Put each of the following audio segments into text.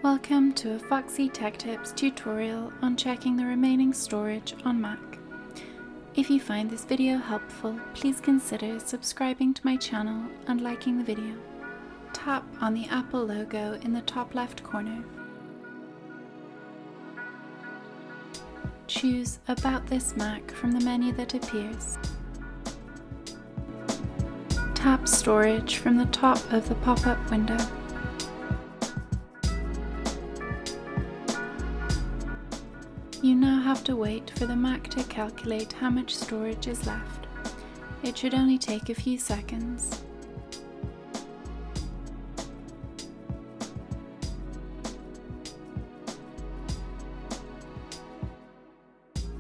Welcome to a Foxy Tech Tips tutorial on checking the remaining storage on Mac. If you find this video helpful, please consider subscribing to my channel and liking the video. Tap on the Apple logo in the top left corner. Choose About this Mac from the menu that appears. Tap Storage from the top of the pop-up window. You now have to wait for the Mac to calculate how much storage is left. It should only take a few seconds.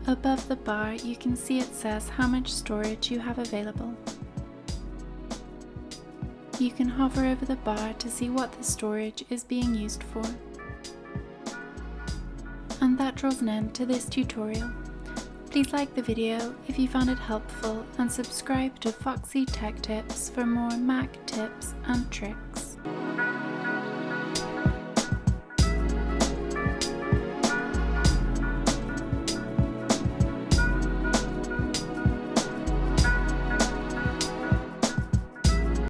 Above the bar, you can see it says how much storage you have available. You can hover over the bar to see what the storage is being used for. And that draws an end to this tutorial. Please like the video if you found it helpful and subscribe to Foxy Tech Tips for more Mac tips and tricks.